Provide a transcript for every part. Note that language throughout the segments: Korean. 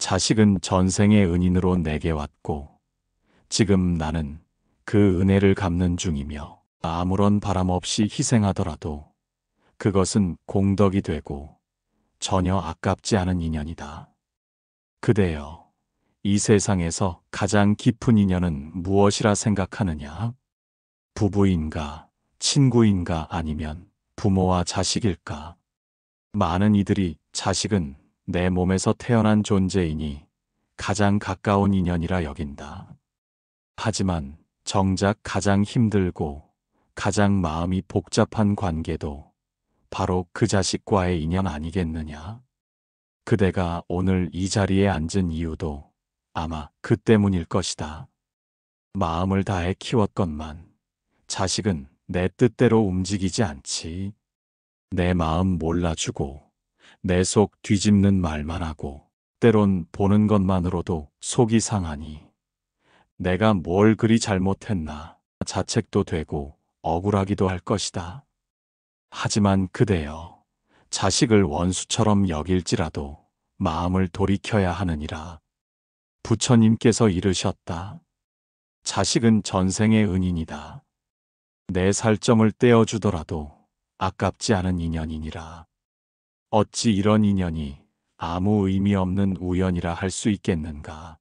자식은 전생의 은인으로 내게 왔고 지금 나는 그 은혜를 갚는 중이며 아무런 바람 없이 희생하더라도 그것은 공덕이 되고 전혀 아깝지 않은 인연이다. 그대여, 이 세상에서 가장 깊은 인연은 무엇이라 생각하느냐? 부부인가, 친구인가 아니면 부모와 자식일까? 많은 이들이 자식은 내 몸에서 태어난 존재이니 가장 가까운 인연이라 여긴다. 하지만 정작 가장 힘들고 가장 마음이 복잡한 관계도 바로 그 자식과의 인연 아니겠느냐? 그대가 오늘 이 자리에 앉은 이유도 아마 그 때문일 것이다. 마음을 다해 키웠건만 자식은 내 뜻대로 움직이지 않지. 내 마음 몰라주고 내 속 뒤집는 말만 하고 때론 보는 것만으로도 속이 상하니 내가 뭘 그리 잘못했나 자책도 되고 억울하기도 할 것이다. 하지만 그대여, 자식을 원수처럼 여길지라도 마음을 돌이켜야 하느니라. 부처님께서 이르셨다. 자식은 전생의 은인이다. 내 살점을 떼어주더라도 아깝지 않은 인연이니라. 어찌 이런 인연이 아무 의미 없는 우연이라 할 수 있겠는가.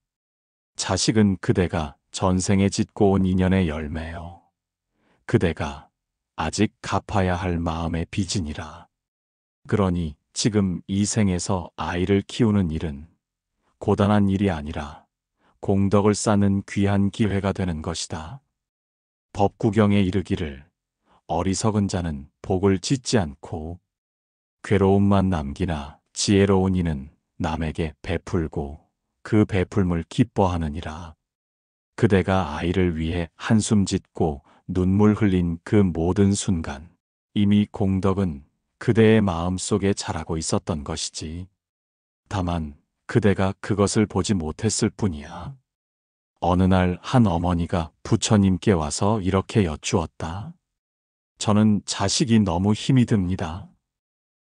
자식은 그대가 전생에 짓고 온 인연의 열매요. 그대가 아직 갚아야 할 마음의 빚이니라. 그러니 지금 이 생에서 아이를 키우는 일은 고단한 일이 아니라 공덕을 쌓는 귀한 기회가 되는 것이다. 법구경에 이르기를 어리석은 자는 복을 짓지 않고 괴로움만 남기나 지혜로운 이는 남에게 베풀고 그 베풀물 기뻐하느니라. 그대가 아이를 위해 한숨 짓고 눈물 흘린 그 모든 순간 이미 공덕은 그대의 마음속에 자라고 있었던 것이지. 다만 그대가 그것을 보지 못했을 뿐이야. 어느 날 한 어머니가 부처님께 와서 이렇게 여쭈었다. 저는 자식이 너무 힘이 듭니다.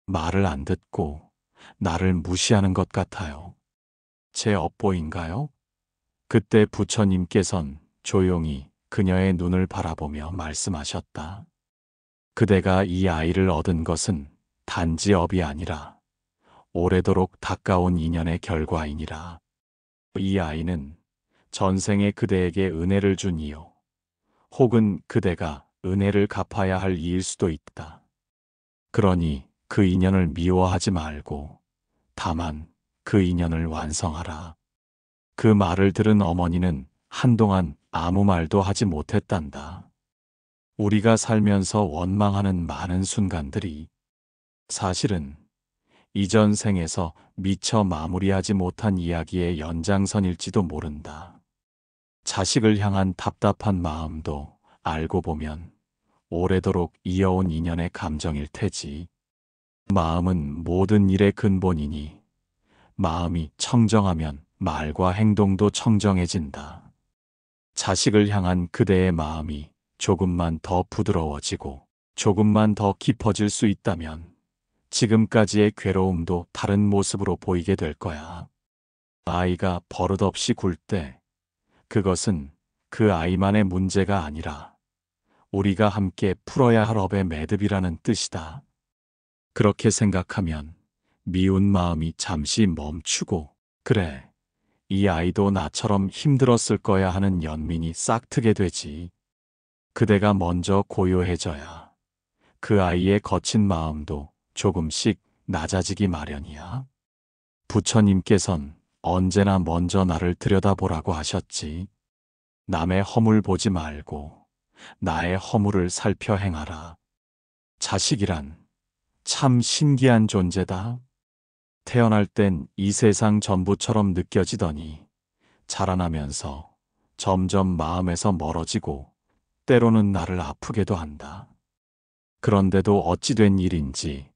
말을 안 듣고 나를 무시하는 것 같아요. 제 업보인가요? 그때 부처님께선 조용히 그녀의 눈을 바라보며 말씀하셨다. 그대가 이 아이를 얻은 것은 단지 업이 아니라 오래도록 가까운 인연의 결과이니라. 이 아이는 전생에 그대에게 은혜를 준 이요. 혹은 그대가 은혜를 갚아야 할 이일 수도 있다. 그러니 그 인연을 미워하지 말고 다만 그 인연을 완성하라. 그 말을 들은 어머니는 한동안 아무 말도 하지 못했단다. 우리가 살면서 원망하는 많은 순간들이 사실은 이전 생에서 미처 마무리하지 못한 이야기의 연장선일지도 모른다. 자식을 향한 답답한 마음도 알고 보면 오래도록 이어온 인연의 감정일 테지. 마음은 모든 일의 근본이니 마음이 청정하면 말과 행동도 청정해진다. 자식을 향한 그대의 마음이 조금만 더 부드러워지고 조금만 더 깊어질 수 있다면 지금까지의 괴로움도 다른 모습으로 보이게 될 거야. 아이가 버릇없이 굴 때 그것은 그 아이만의 문제가 아니라 우리가 함께 풀어야 할 업의 매듭이라는 뜻이다. 그렇게 생각하면 미운 마음이 잠시 멈추고 그래, 이 아이도 나처럼 힘들었을 거야 하는 연민이 싹트게 되지. 그대가 먼저 고요해져야 그 아이의 거친 마음도 조금씩 낮아지기 마련이야. 부처님께선 언제나 먼저 나를 들여다보라고 하셨지. 남의 허물 보지 말고 나의 허물을 살펴 행하라. 자식이란 참 신기한 존재다. 태어날 땐 이 세상 전부처럼 느껴지더니 자라나면서 점점 마음에서 멀어지고 때로는 나를 아프게도 한다. 그런데도 어찌 된 일인지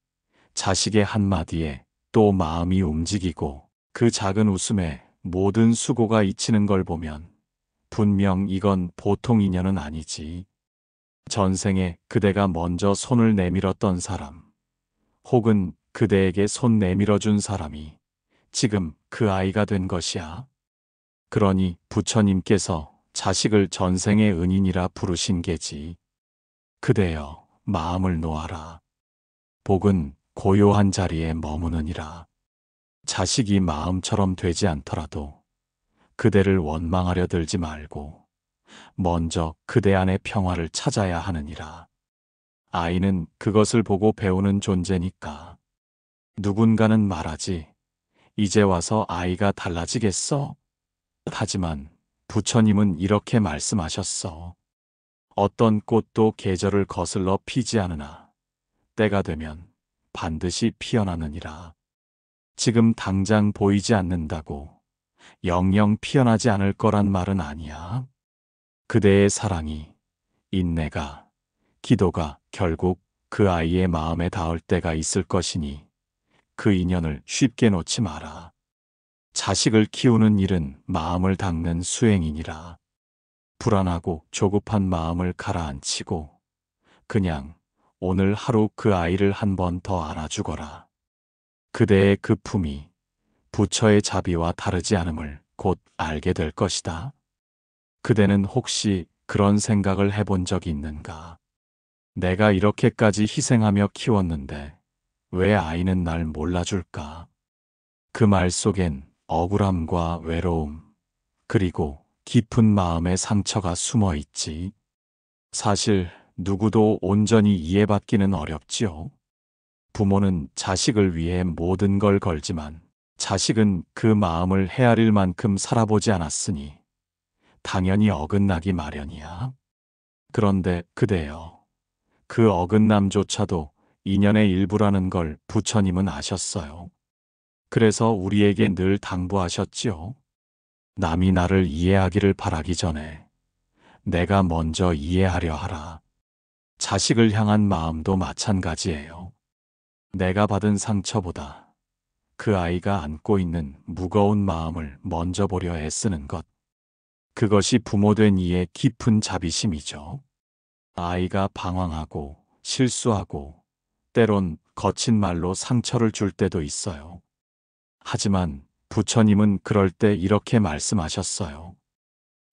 자식의 한마디에 또 마음이 움직이고 그 작은 웃음에 모든 수고가 잊히는 걸 보면 분명 이건 보통 인연은 아니지. 전생에 그대가 먼저 손을 내밀었던 사람, 혹은 그대에게 손 내밀어준 사람이 지금 그 아이가 된 것이야. 그러니 부처님께서 자식을 전생의 은인이라 부르신 게지. 그대여, 마음을 놓아라. 복은 고요한 자리에 머무느니라. 자식이 마음처럼 되지 않더라도 그대를 원망하려 들지 말고 먼저 그대 안의 평화를 찾아야 하느니라. 아이는 그것을 보고 배우는 존재니까. 누군가는 말하지. 이제 와서 아이가 달라지겠어? 하지만 부처님은 이렇게 말씀하셨어. 어떤 꽃도 계절을 거슬러 피지 않으나 때가 되면 반드시 피어나느니라. 지금 당장 보이지 않는다고 영영 피어나지 않을 거란 말은 아니야. 그대의 사랑이, 인내가, 기도가 결국 그 아이의 마음에 닿을 때가 있을 것이니 그 인연을 쉽게 놓지 마라. 자식을 키우는 일은 마음을 닦는 수행이니라. 불안하고 조급한 마음을 가라앉히고 그냥 오늘 하루 그 아이를 한 번 더 안아주거라. 그대의 그 품이 부처의 자비와 다르지 않음을 곧 알게 될 것이다. 그대는 혹시 그런 생각을 해본 적이 있는가? 내가 이렇게까지 희생하며 키웠는데 왜 아이는 날 몰라줄까? 그 말 속엔 억울함과 외로움, 그리고 깊은 마음의 상처가 숨어 있지. 사실 누구도 온전히 이해받기는 어렵지요. 부모는 자식을 위해 모든 걸 걸지만 자식은 그 마음을 헤아릴 만큼 살아보지 않았으니 당연히 어긋나기 마련이야. 그런데 그대여, 그 어긋남조차도 인연의 일부라는 걸 부처님은 아셨어요. 그래서 우리에게 늘 당부하셨지요. 남이 나를 이해하기를 바라기 전에 내가 먼저 이해하려 하라. 자식을 향한 마음도 마찬가지예요. 내가 받은 상처보다 그 아이가 안고 있는 무거운 마음을 먼저 보려 애쓰는 것. 그것이 부모된 이의 깊은 자비심이죠. 아이가 방황하고 실수하고 때론 거친 말로 상처를 줄 때도 있어요. 하지만 부처님은 그럴 때 이렇게 말씀하셨어요.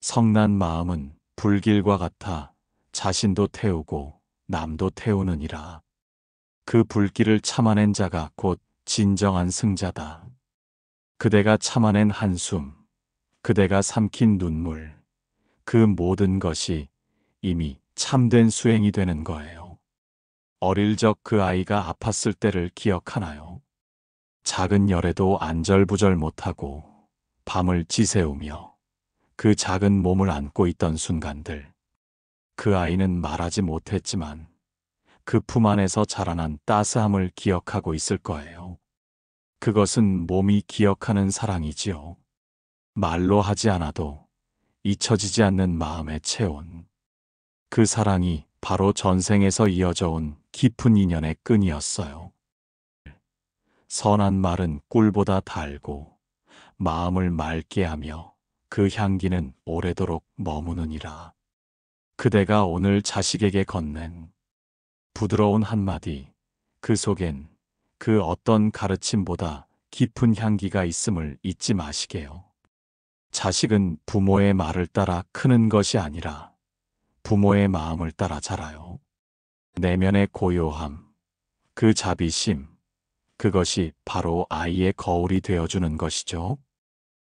성난 마음은 불길과 같아 자신도 태우고 남도 태우느니라. 그 불길을 참아낸 자가 곧 진정한 승자다. 그대가 참아낸 한숨, 그대가 삼킨 눈물, 그 모든 것이 이미 참된 수행이 되는 거예요. 어릴 적 그 아이가 아팠을 때를 기억하나요? 작은 열에도 안절부절 못하고 밤을 지새우며 그 작은 몸을 안고 있던 순간들. 그 아이는 말하지 못했지만 그 품 안에서 자라난 따스함을 기억하고 있을 거예요. 그것은 몸이 기억하는 사랑이지요. 말로 하지 않아도 잊혀지지 않는 마음의 체온. 그 사랑이 바로 전생에서 이어져 온 깊은 인연의 끈이었어요. 선한 말은 꿀보다 달고 마음을 맑게 하며 그 향기는 오래도록 머무느니라. 그대가 오늘 자식에게 건넨 부드러운 한마디, 그 속엔 그 어떤 가르침보다 깊은 향기가 있음을 잊지 마시게요. 자식은 부모의 말을 따라 크는 것이 아니라 부모의 마음을 따라 자라요. 내면의 고요함, 그 자비심, 그것이 바로 아이의 거울이 되어주는 것이죠.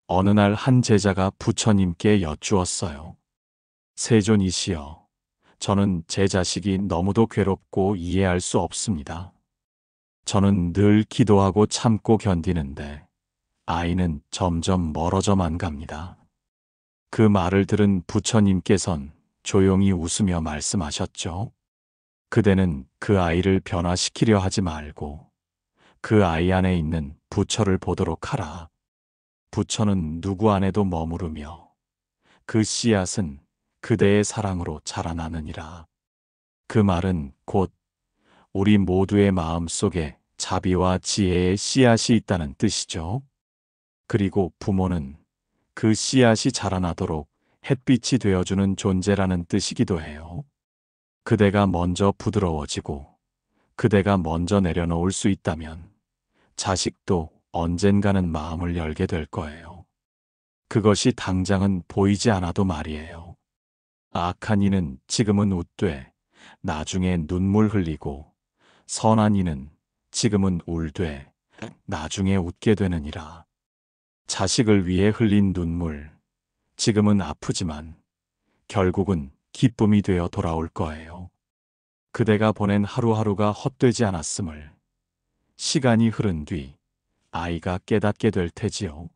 어느 날 한 제자가 부처님께 여쭈었어요. 세존이시여, 저는 제 자식이 너무도 괴롭고 이해할 수 없습니다. 저는 늘 기도하고 참고 견디는데 아이는 점점 멀어져만 갑니다. 그 말을 들은 부처님께선 조용히 웃으며 말씀하셨죠. 그대는 그 아이를 변화시키려 하지 말고 그 아이 안에 있는 부처를 보도록 하라. 부처는 누구 안에도 머무르며 그 씨앗은 그대의 사랑으로 자라나느니라. 그 말은 곧 우리 모두의 마음 속에 자비와 지혜의 씨앗이 있다는 뜻이죠. 그리고 부모는 그 씨앗이 자라나도록 햇빛이 되어주는 존재라는 뜻이기도 해요. 그대가 먼저 부드러워지고 그대가 먼저 내려놓을 수 있다면 자식도 언젠가는 마음을 열게 될 거예요. 그것이 당장은 보이지 않아도 말이에요. 악한 이는 지금은 웃되 나중에 눈물 흘리고, 선한 이는 지금은 울되 나중에 웃게 되느니라. 자식을 위해 흘린 눈물, 지금은 아프지만 결국은 기쁨이 되어 돌아올 거예요. 그대가 보낸 하루하루가 헛되지 않았음을 시간이 흐른 뒤 아이가 깨닫게 될 테지요.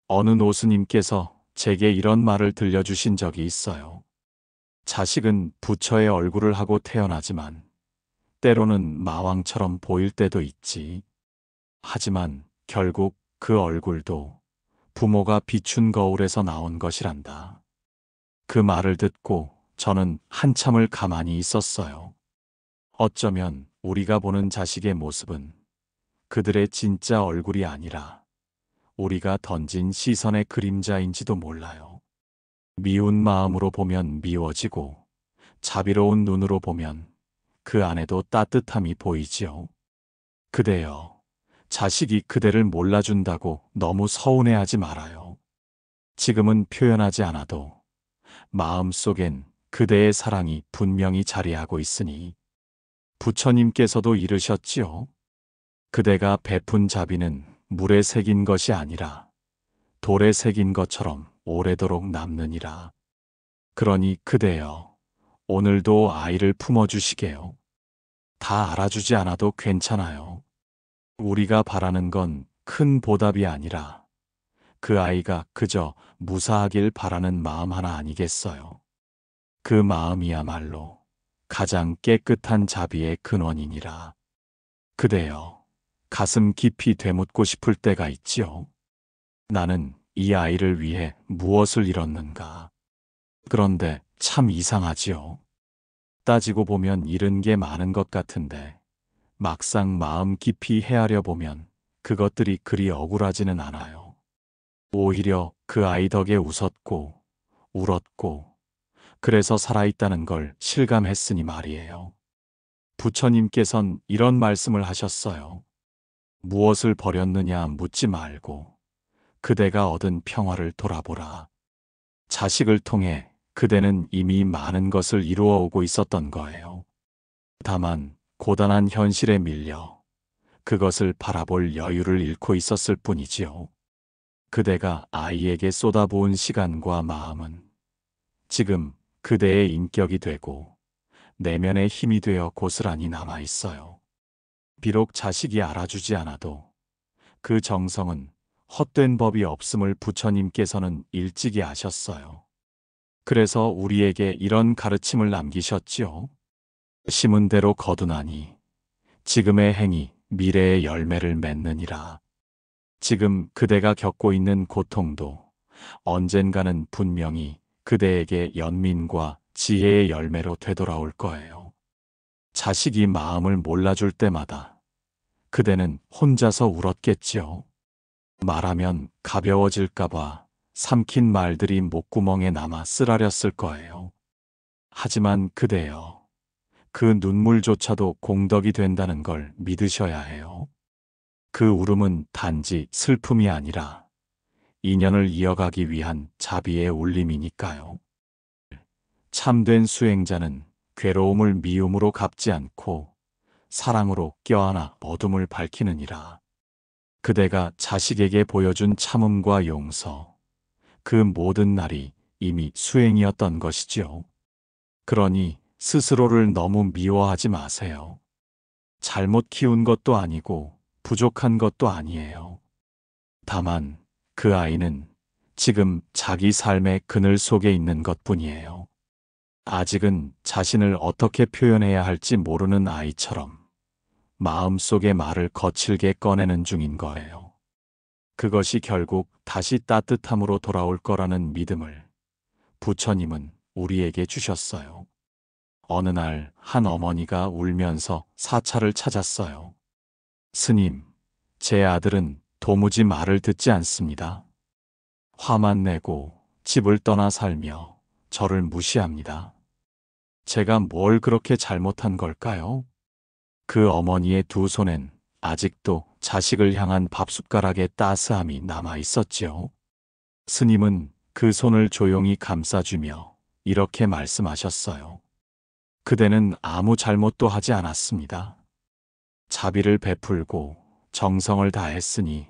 어느 노스님께서 제게 이런 말을 들려주신 적이 있어요. 자식은 부처의 얼굴을 하고 태어나지만 때로는 마왕처럼 보일 때도 있지. 하지만 결국 그 얼굴도 부모가 비춘 거울에서 나온 것이란다. 그 말을 듣고 저는 한참을 가만히 있었어요. 어쩌면 우리가 보는 자식의 모습은 그들의 진짜 얼굴이 아니라 우리가 던진 시선의 그림자인지도 몰라요. 미운 마음으로 보면 미워지고, 자비로운 눈으로 보면 그 안에도 따뜻함이 보이지요. 그대여, 자식이 그대를 몰라준다고 너무 서운해하지 말아요. 지금은 표현하지 않아도 마음속엔 그대의 사랑이 분명히 자리하고 있으니. 부처님께서도 이르셨지요. 그대가 베푼 자비는 물에 새긴 것이 아니라 돌에 새긴 것처럼 오래도록 남느니라. 그러니 그대여, 오늘도 아이를 품어주시게요. 다 알아주지 않아도 괜찮아요. 우리가 바라는 건 큰 보답이 아니라 그 아이가 그저 무사하길 바라는 마음 하나 아니겠어요. 그 마음이야말로 가장 깨끗한 자비의 근원이니라. 그대여, 가슴 깊이 되묻고 싶을 때가 있지요. 나는 이 아이를 위해 무엇을 잃었는가. 그런데 참 이상하지요. 따지고 보면 잃은 게 많은 것 같은데 막상 마음 깊이 헤아려 보면 그것들이 그리 억울하지는 않아요. 오히려 그 아이 덕에 웃었고 울었고, 그래서 살아있다는 걸 실감했으니 말이에요. 부처님께선 이런 말씀을 하셨어요. 무엇을 버렸느냐 묻지 말고 그대가 얻은 평화를 돌아보라. 자식을 통해 그대는 이미 많은 것을 이루어 오고 있었던 거예요. 다만 고단한 현실에 밀려 그것을 바라볼 여유를 잃고 있었을 뿐이지요. 그대가 아이에게 쏟아부은 시간과 마음은 지금 그대의 인격이 되고 내면의 힘이 되어 고스란히 남아 있어요. 비록 자식이 알아주지 않아도 그 정성은 헛된 법이 없음을 부처님께서는 일찍이 아셨어요. 그래서 우리에게 이런 가르침을 남기셨지요. 심은 대로 거두나니 지금의 행이 미래의 열매를 맺느니라. 지금 그대가 겪고 있는 고통도 언젠가는 분명히 그대에게 연민과 지혜의 열매로 되돌아올 거예요. 자식이 마음을 몰라줄 때마다 그대는 혼자서 울었겠지요. 말하면 가벼워질까봐 삼킨 말들이 목구멍에 남아 쓰라렸을 거예요. 하지만 그대여, 그 눈물조차도 공덕이 된다는 걸 믿으셔야 해요. 그 울음은 단지 슬픔이 아니라 인연을 이어가기 위한 자비의 울림이니까요. 참된 수행자는 괴로움을 미움으로 갚지 않고 사랑으로 껴안아 어둠을 밝히느니라. 그대가 자식에게 보여준 참음과 용서, 그 모든 날이 이미 수행이었던 것이지요. 그러니 스스로를 너무 미워하지 마세요. 잘못 키운 것도 아니고 부족한 것도 아니에요. 다만 그 아이는 지금 자기 삶의 그늘 속에 있는 것뿐이에요. 아직은 자신을 어떻게 표현해야 할지 모르는 아이처럼 마음속의 말을 거칠게 꺼내는 중인 거예요. 그것이 결국 다시 따뜻함으로 돌아올 거라는 믿음을 부처님은 우리에게 주셨어요. 어느 날 한 어머니가 울면서 사찰을 찾았어요. 스님, 제 아들은 도무지 말을 듣지 않습니다. 화만 내고 집을 떠나 살며 저를 무시합니다. 제가 뭘 그렇게 잘못한 걸까요? 그 어머니의 두 손엔 아직도 자식을 향한 밥숟가락의 따스함이 남아 있었지요. 스님은 그 손을 조용히 감싸주며 이렇게 말씀하셨어요. 그대는 아무 잘못도 하지 않았습니다. 자비를 베풀고 정성을 다했으니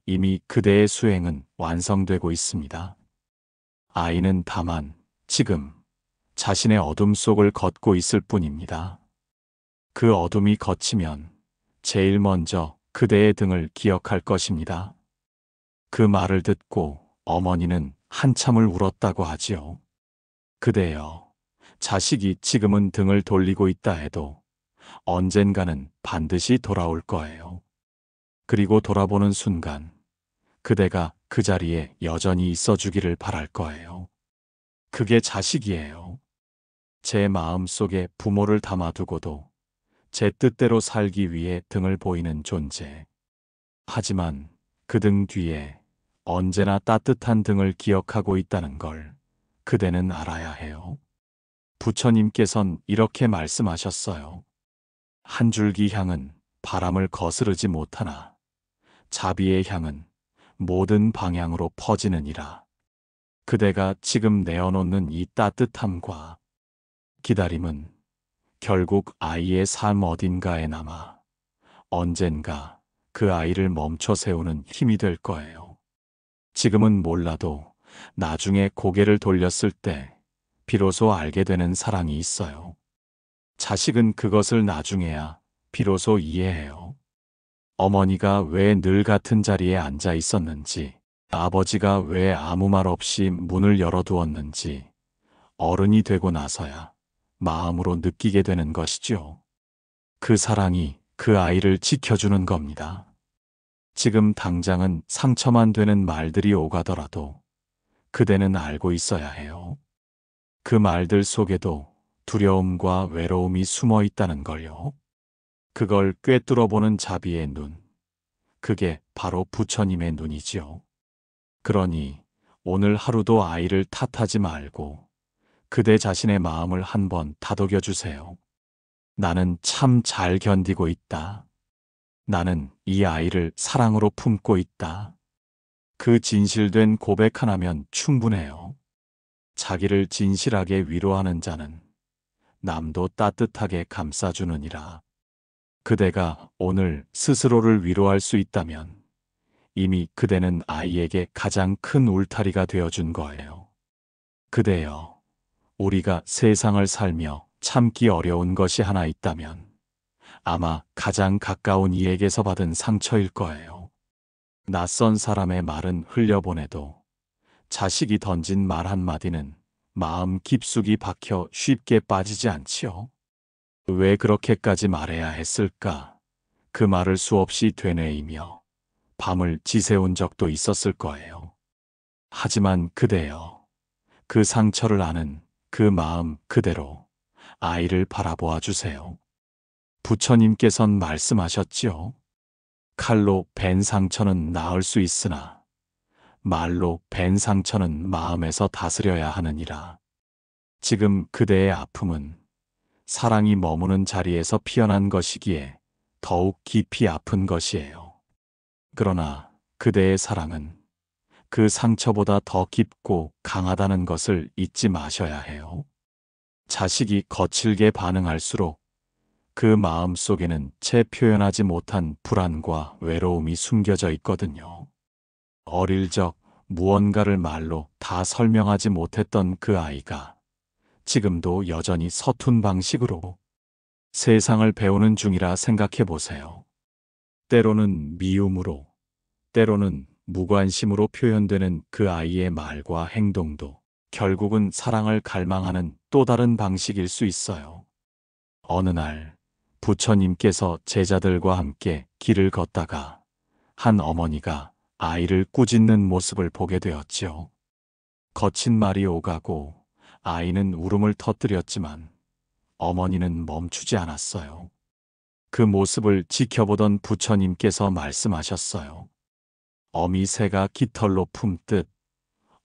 이미 그대의 수행은 완성되고 있습니다. 아이는 다만 지금 자신의 어둠 속을 걷고 있을 뿐입니다. 그 어둠이 걷히면 제일 먼저 그대의 등을 기억할 것입니다. 그 말을 듣고 어머니는 한참을 울었다고 하지요. 그대여, 자식이 지금은 등을 돌리고 있다 해도 언젠가는 반드시 돌아올 거예요. 그리고 돌아보는 순간 그대가 그 자리에 여전히 있어 주기를 바랄 거예요. 그게 자식이에요. 제 마음 속에 부모를 담아두고도 제 뜻대로 살기 위해 등을 보이는 존재. 하지만 그 등 뒤에 언제나 따뜻한 등을 기억하고 있다는 걸 그대는 알아야 해요. 부처님께선 이렇게 말씀하셨어요. 한 줄기 향은 바람을 거스르지 못하나 자비의 향은 모든 방향으로 퍼지느니라. 그대가 지금 내어놓는 이 따뜻함과 기다림은 결국 아이의 삶 어딘가에 남아 언젠가 그 아이를 멈춰 세우는 힘이 될 거예요. 지금은 몰라도 나중에 고개를 돌렸을 때 비로소 알게 되는 사랑이 있어요. 자식은 그것을 나중에야 비로소 이해해요. 어머니가 왜 늘 같은 자리에 앉아 있었는지, 아버지가 왜 아무 말 없이 문을 열어두었는지 어른이 되고 나서야 마음으로 느끼게 되는 것이죠. 그 사랑이 그 아이를 지켜주는 겁니다. 지금 당장은 상처만 되는 말들이 오가더라도 그대는 알고 있어야 해요. 그 말들 속에도 두려움과 외로움이 숨어 있다는 걸요. 그걸 꿰뚫어보는 자비의 눈, 그게 바로 부처님의 눈이지요. 그러니 오늘 하루도 아이를 탓하지 말고 그대 자신의 마음을 한번 다독여 주세요. 나는 참 잘 견디고 있다. 나는 이 아이를 사랑으로 품고 있다. 그 진실된 고백 하나면 충분해요. 자기를 진실하게 위로하는 자는 남도 따뜻하게 감싸주느니라. 그대가 오늘 스스로를 위로할 수 있다면 이미 그대는 아이에게 가장 큰 울타리가 되어준 거예요. 그대여, 우리가 세상을 살며 참기 어려운 것이 하나 있다면 아마 가장 가까운 이에게서 받은 상처일 거예요. 낯선 사람의 말은 흘려보내도 자식이 던진 말 한마디는 마음 깊숙이 박혀 쉽게 빠지지 않지요. 왜 그렇게까지 말해야 했을까? 그 말을 수없이 되뇌이며 밤을 지새운 적도 있었을 거예요. 하지만 그대여, 그 상처를 아는 그 마음 그대로 아이를 바라보아 주세요. 부처님께선 말씀하셨지요. 칼로 벤 상처는 나을 수 있으나 말로 벤 상처는 마음에서 다스려야 하느니라. 지금 그대의 아픔은 사랑이 머무는 자리에서 피어난 것이기에 더욱 깊이 아픈 것이에요. 그러나 그대의 사랑은 그 상처보다 더 깊고 강하다는 것을 잊지 마셔야 해요. 자식이 거칠게 반응할수록 그 마음 속에는 채 표현하지 못한 불안과 외로움이 숨겨져 있거든요. 어릴 적 무언가를 말로 다 설명하지 못했던 그 아이가 지금도 여전히 서툰 방식으로 세상을 배우는 중이라 생각해 보세요. 때로는 미움으로, 때로는 무관심으로 표현되는 그 아이의 말과 행동도 결국은 사랑을 갈망하는 또 다른 방식일 수 있어요. 어느 날 부처님께서 제자들과 함께 길을 걷다가 한 어머니가 아이를 꾸짖는 모습을 보게 되었지요. 거친 말이 오가고 아이는 울음을 터뜨렸지만 어머니는 멈추지 않았어요. 그 모습을 지켜보던 부처님께서 말씀하셨어요. 어미 새가 깃털로 품듯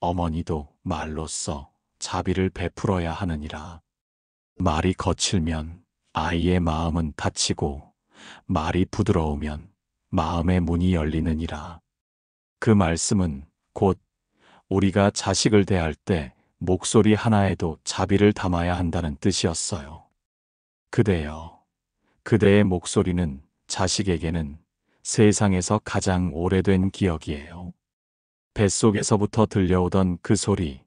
어머니도 말로써 자비를 베풀어야 하느니라. 말이 거칠면 아이의 마음은 다치고 말이 부드러우면 마음의 문이 열리느니라. 그 말씀은 곧 우리가 자식을 대할 때 목소리 하나에도 자비를 담아야 한다는 뜻이었어요. 그대여, 그대의 목소리는 자식에게는 세상에서 가장 오래된 기억이에요. 뱃속에서부터 들려오던 그 소리,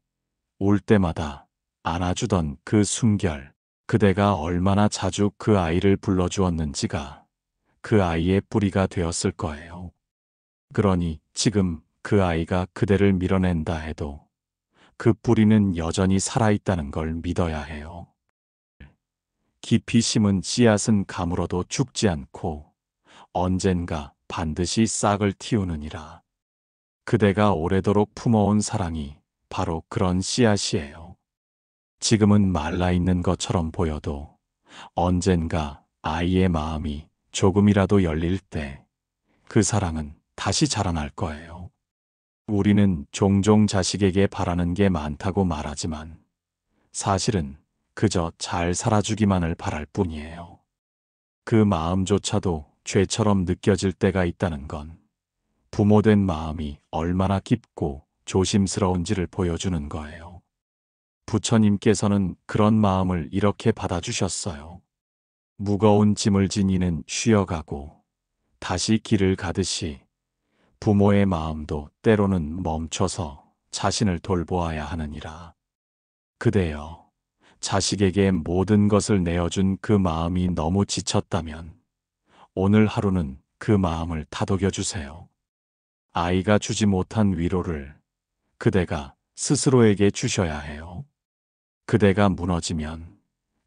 울 때마다 안아주던 그 숨결, 그대가 얼마나 자주 그 아이를 불러주었는지가 그 아이의 뿌리가 되었을 거예요. 그러니 지금 그 아이가 그대를 밀어낸다 해도 그 뿌리는 여전히 살아있다는 걸 믿어야 해요. 깊이 심은 씨앗은 가물어도 죽지 않고 언젠가 반드시 싹을 틔우느니라. 그대가 오래도록 품어온 사랑이 바로 그런 씨앗이에요. 지금은 말라있는 것처럼 보여도 언젠가 아이의 마음이 조금이라도 열릴 때 그 사랑은 다시 자라날 거예요. 우리는 종종 자식에게 바라는 게 많다고 말하지만 사실은 그저 잘 살아주기만을 바랄 뿐이에요. 그 마음조차도 죄처럼 느껴질 때가 있다는 건 부모된 마음이 얼마나 깊고 조심스러운지를 보여주는 거예요. 부처님께서는 그런 마음을 이렇게 받아주셨어요. 무거운 짐을 진 이는 쉬어가고 다시 길을 가듯이 부모의 마음도 때로는 멈춰서 자신을 돌보아야 하느니라. 그대여, 자식에게 모든 것을 내어준 그 마음이 너무 지쳤다면 오늘 하루는 그 마음을 다독여 주세요. 아이가 주지 못한 위로를 그대가 스스로에게 주셔야 해요. 그대가 무너지면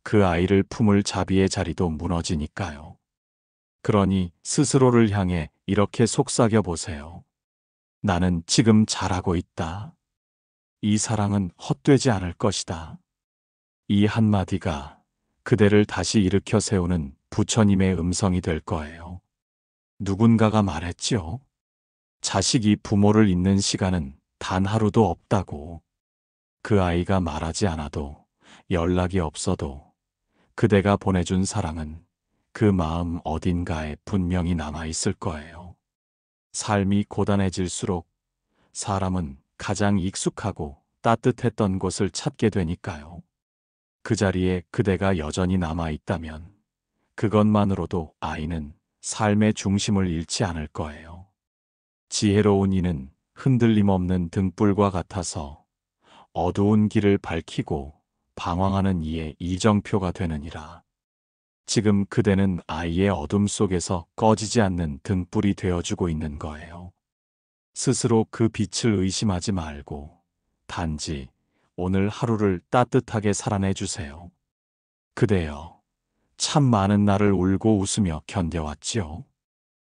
그 아이를 품을 자비의 자리도 무너지니까요. 그러니 스스로를 향해 이렇게 속삭여 보세요. 나는 지금 잘하고 있다. 이 사랑은 헛되지 않을 것이다. 이 한마디가 그대를 다시 일으켜 세우는 부처님의 음성이 될 거예요. 누군가가 말했죠. 자식이 부모를 잊는 시간은 단 하루도 없다고. 그 아이가 말하지 않아도 연락이 없어도 그대가 보내준 사랑은 그 마음 어딘가에 분명히 남아있을 거예요. 삶이 고단해질수록 사람은 가장 익숙하고 따뜻했던 곳을 찾게 되니까요. 그 자리에 그대가 여전히 남아있다면 그것만으로도 아이는 삶의 중심을 잃지 않을 거예요. 지혜로운 이는 흔들림 없는 등불과 같아서 어두운 길을 밝히고 방황하는 이의 이정표가 되느니라. 지금 그대는 아이의 어둠 속에서 꺼지지 않는 등불이 되어주고 있는 거예요. 스스로 그 빛을 의심하지 말고 단지 오늘 하루를 따뜻하게 살아내 주세요. 그대여, 참 많은 날을 울고 웃으며 견뎌왔지요.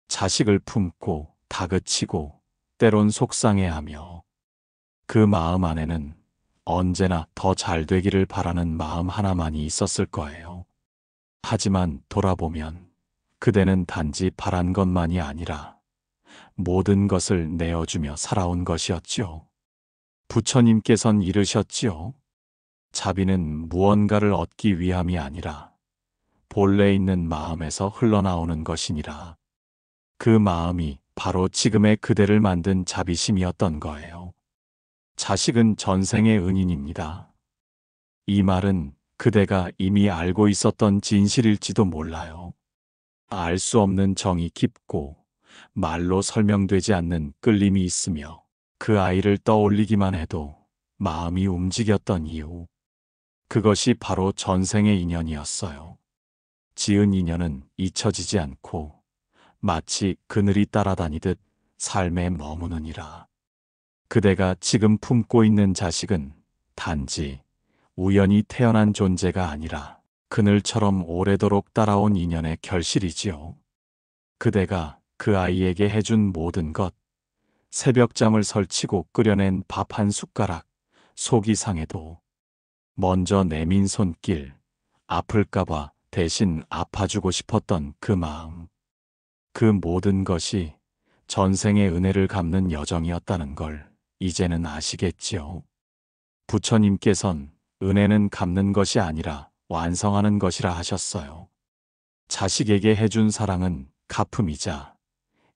자식을 품고 다그치고 때론 속상해하며 그 마음 안에는 언제나 더 잘 되기를 바라는 마음 하나만이 있었을 거예요. 하지만 돌아보면 그대는 단지 바란 것만이 아니라 모든 것을 내어주며 살아온 것이었지요. 부처님께선 이르셨지요. 자비는 무언가를 얻기 위함이 아니라 본래 있는 마음에서 흘러나오는 것이니라. 그 마음이 바로 지금의 그대를 만든 자비심이었던 거예요. 자식은 전생의 은인입니다. 이 말은 그대가 이미 알고 있었던 진실일지도 몰라요. 알 수 없는 정이 깊고 말로 설명되지 않는 끌림이 있으며 그 아이를 떠올리기만 해도 마음이 움직였던 이유. 그것이 바로 전생의 인연이었어요. 지은 인연은 잊혀지지 않고 마치 그늘이 따라다니듯 삶에 머무느니라. 그대가 지금 품고 있는 자식은 단지 우연히 태어난 존재가 아니라 그늘처럼 오래도록 따라온 인연의 결실이지요. 그대가 그 아이에게 해준 모든 것, 새벽잠을 설치고 끓여낸 밥 한 숟가락, 속이 상해도 먼저 내민 손길, 아플까봐 대신 아파주고 싶었던 그 마음. 그 모든 것이 전생의 은혜를 갚는 여정이었다는 걸 이제는 아시겠지요. 부처님께선 은혜는 갚는 것이 아니라 완성하는 것이라 하셨어요. 자식에게 해준 사랑은 갚음이자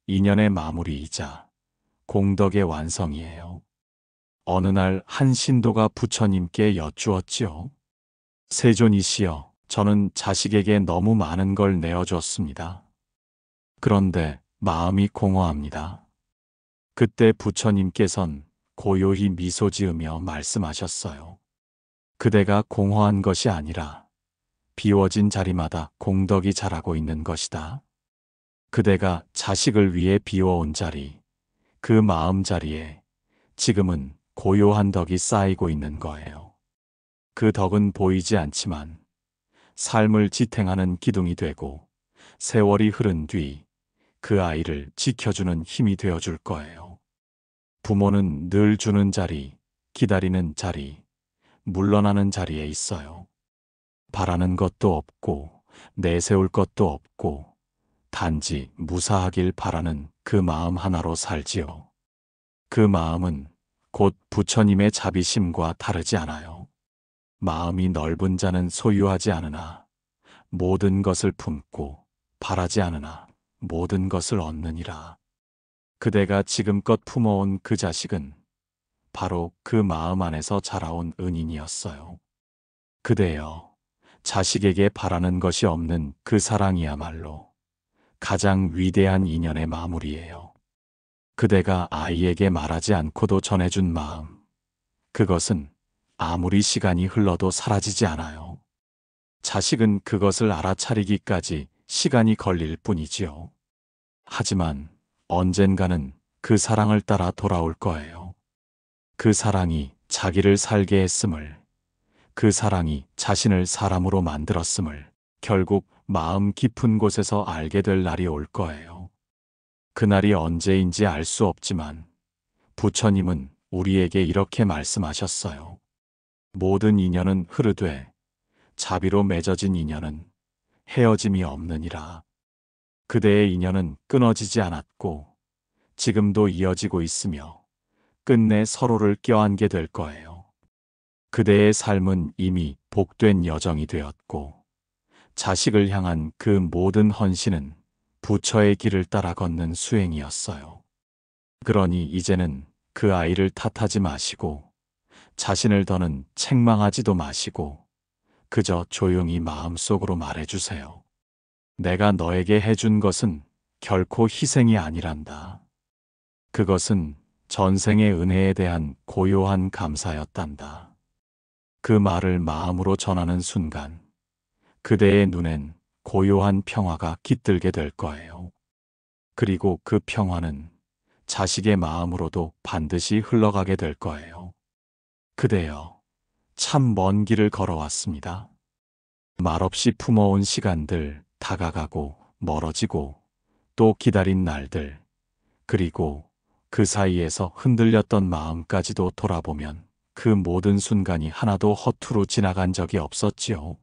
인연의 마무리이자 공덕의 완성이에요. 어느 날 한 신도가 부처님께 여쭈었지요. 세존이시여, 저는 자식에게 너무 많은 걸 내어줬습니다. 그런데 마음이 공허합니다. 그때 부처님께선 고요히 미소 지으며 말씀하셨어요. 그대가 공허한 것이 아니라 비워진 자리마다 공덕이 자라고 있는 것이다. 그대가 자식을 위해 비워온 자리, 그 마음 자리에 지금은 고요한 덕이 쌓이고 있는 거예요. 그 덕은 보이지 않지만 삶을 지탱하는 기둥이 되고 세월이 흐른 뒤 그 아이를 지켜주는 힘이 되어줄 거예요. 부모는 늘 주는 자리, 기다리는 자리, 물러나는 자리에 있어요. 바라는 것도 없고 내세울 것도 없고 단지 무사하길 바라는 그 마음 하나로 살지요. 그 마음은 곧 부처님의 자비심과 다르지 않아요. 마음이 넓은 자는 소유하지 않으나 모든 것을 품고 바라지 않으나 모든 것을 얻느니라. 그대가 지금껏 품어온 그 자식은 바로 그 마음 안에서 자라온 은인이었어요. 그대여, 자식에게 바라는 것이 없는 그 사랑이야말로 가장 위대한 인연의 마무리예요. 그대가 아이에게 말하지 않고도 전해준 마음, 그것은 아무리 시간이 흘러도 사라지지 않아요. 자식은 그것을 알아차리기까지 시간이 걸릴 뿐이지요. 하지만 언젠가는 그 사랑을 따라 돌아올 거예요. 그 사랑이 자기를 살게 했음을, 그 사랑이 자신을 사람으로 만들었음을 결국 마음 깊은 곳에서 알게 될 날이 올 거예요. 그날이 언제인지 알 수 없지만 부처님은 우리에게 이렇게 말씀하셨어요. 모든 인연은 흐르되 자비로 맺어진 인연은 헤어짐이 없느니라. 그대의 인연은 끊어지지 않았고 지금도 이어지고 있으며 끝내 서로를 껴안게 될 거예요. 그대의 삶은 이미 복된 여정이 되었고 자식을 향한 그 모든 헌신은 부처의 길을 따라 걷는 수행이었어요. 그러니 이제는 그 아이를 탓하지 마시고 자신을 더는 책망하지도 마시고 그저 조용히 마음속으로 말해주세요. 내가 너에게 해준 것은 결코 희생이 아니란다. 그것은 전생의 은혜에 대한 고요한 감사였단다. 그 말을 마음으로 전하는 순간 그대의 눈엔 고요한 평화가 깃들게 될 거예요. 그리고 그 평화는 자식의 마음으로도 반드시 흘러가게 될 거예요. 그대여, 참 먼 길을 걸어왔습니다. 말없이 품어온 시간들 다가가고 멀어지고 또 기다린 날들, 그리고 그 사이에서 흔들렸던 마음까지도 돌아보면 그 모든 순간이 하나도 허투루 지나간 적이 없었지요.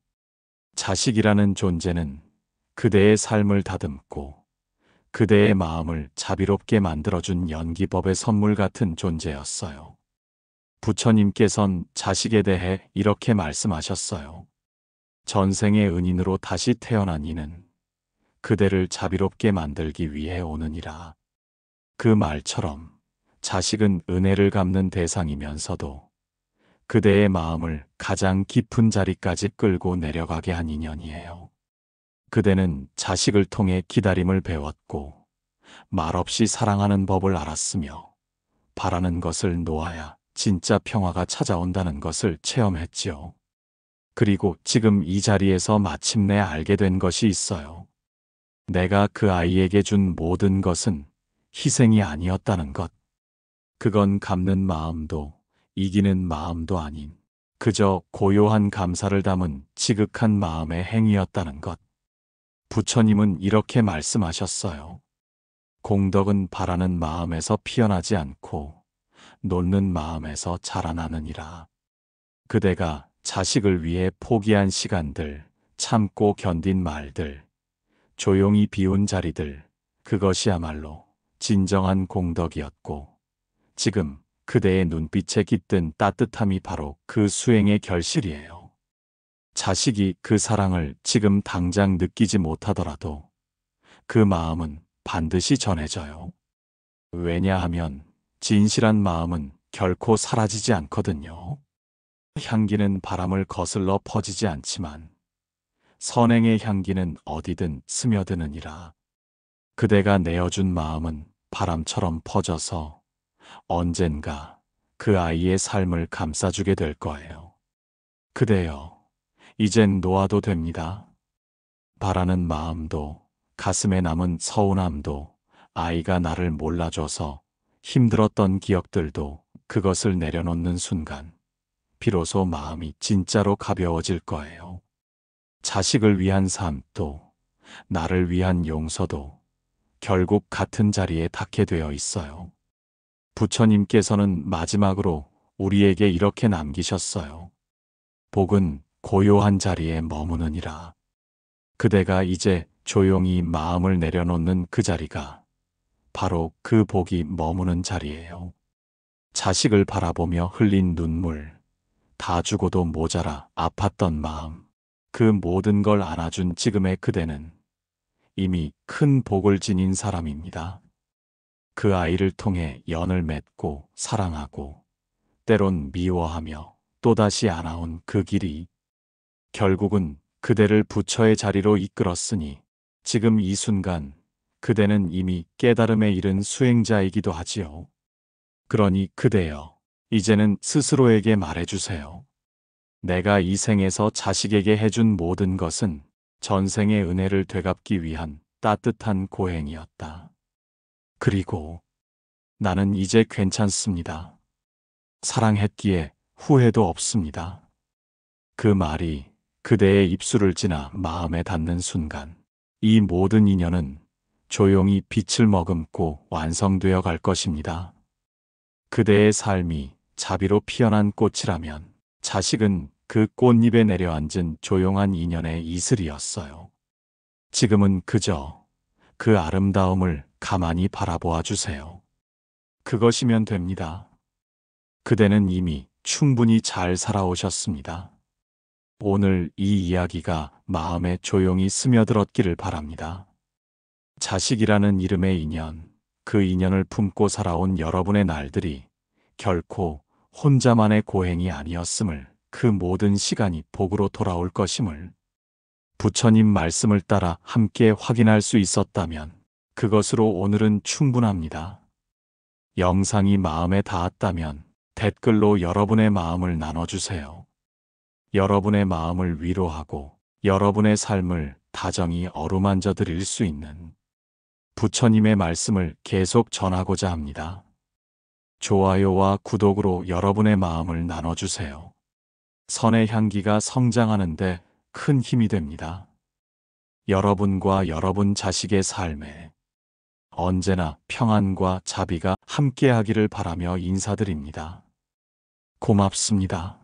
자식이라는 존재는 그대의 삶을 다듬고 그대의 마음을 자비롭게 만들어준 연기법의 선물 같은 존재였어요. 부처님께선 자식에 대해 이렇게 말씀하셨어요. 전생의 은인으로 다시 태어난 이는 그대를 자비롭게 만들기 위해 오느니라. 그 말처럼 자식은 은혜를 갚는 대상이면서도 그대의 마음을 가장 깊은 자리까지 끌고 내려가게 한 인연이에요. 그대는 자식을 통해 기다림을 배웠고 말없이 사랑하는 법을 알았으며 바라는 것을 놓아야 진짜 평화가 찾아온다는 것을 체험했지요. 그리고 지금 이 자리에서 마침내 알게 된 것이 있어요. 내가 그 아이에게 준 모든 것은 희생이 아니었다는 것. 그건 갚는 마음도 이기는 마음도 아닌 그저 고요한 감사를 담은 지극한 마음의 행위였다는 것. 부처님은 이렇게 말씀하셨어요. 공덕은 바라는 마음에서 피어나지 않고 놓는 마음에서 자라나느니라. 그대가 자식을 위해 포기한 시간들, 참고 견딘 말들, 조용히 비운 자리들, 그것이야말로 진정한 공덕이었고 지금 그대의 눈빛에 깃든 따뜻함이 바로 그 수행의 결실이에요. 자식이 그 사랑을 지금 당장 느끼지 못하더라도 그 마음은 반드시 전해져요. 왜냐하면 진실한 마음은 결코 사라지지 않거든요. 향기는 바람을 거슬러 퍼지지 않지만 선행의 향기는 어디든 스며드느니라. 그대가 내어준 마음은 바람처럼 퍼져서 언젠가 그 아이의 삶을 감싸주게 될 거예요. 그대여, 이젠 놓아도 됩니다. 바라는 마음도 가슴에 남은 서운함도 아이가 나를 몰라줘서 힘들었던 기억들도 그것을 내려놓는 순간 비로소 마음이 진짜로 가벼워질 거예요. 자식을 위한 삶도 나를 위한 용서도 결국 같은 자리에 닿게 되어 있어요. 부처님께서는 마지막으로 우리에게 이렇게 남기셨어요. 복은 고요한 자리에 머무느니라. 그대가 이제 조용히 마음을 내려놓는 그 자리가 바로 그 복이 머무는 자리예요. 자식을 바라보며 흘린 눈물, 다 주고도 모자라 아팠던 마음, 그 모든 걸 안아준 지금의 그대는 이미 큰 복을 지닌 사람입니다. 그 아이를 통해 연을 맺고 사랑하고 때론 미워하며 또다시 안아온 그 길이 결국은 그대를 부처의 자리로 이끌었으니 지금 이 순간 그대는 이미 깨달음에 이른 수행자이기도 하지요. 그러니 그대여, 이제는 스스로에게 말해주세요. 내가 이 생에서 자식에게 해준 모든 것은 전생의 은혜를 되갚기 위한 따뜻한 고행이었다. 그리고 나는 이제 괜찮습니다. 사랑했기에 후회도 없습니다. 그 말이 그대의 입술을 지나 마음에 닿는 순간 이 모든 인연은 조용히 빛을 머금고 완성되어 갈 것입니다. 그대의 삶이 자비로 피어난 꽃이라면 자식은 그 꽃잎에 내려앉은 조용한 인연의 이슬이었어요. 지금은 그저 그 아름다움을 가만히 바라보아 주세요. 그것이면 됩니다. 그대는 이미 충분히 잘 살아오셨습니다. 오늘 이 이야기가 마음에 조용히 스며들었기를 바랍니다. 자식이라는 이름의 인연, 그 인연을 품고 살아온 여러분의 날들이 결코 혼자만의 고행이 아니었음을, 그 모든 시간이 복으로 돌아올 것임을 부처님 말씀을 따라 함께 확인할 수 있었다면 그것으로 오늘은 충분합니다. 영상이 마음에 닿았다면 댓글로 여러분의 마음을 나눠주세요. 여러분의 마음을 위로하고 여러분의 삶을 다정히 어루만져 드릴 수 있는 부처님의 말씀을 계속 전하고자 합니다. 좋아요와 구독으로 여러분의 마음을 나눠주세요. 선의 향기가 성장하는데 큰 힘이 됩니다. 여러분과 여러분 자식의 삶에 언제나 평안과 자비가 함께하기를 바라며 인사드립니다. 고맙습니다.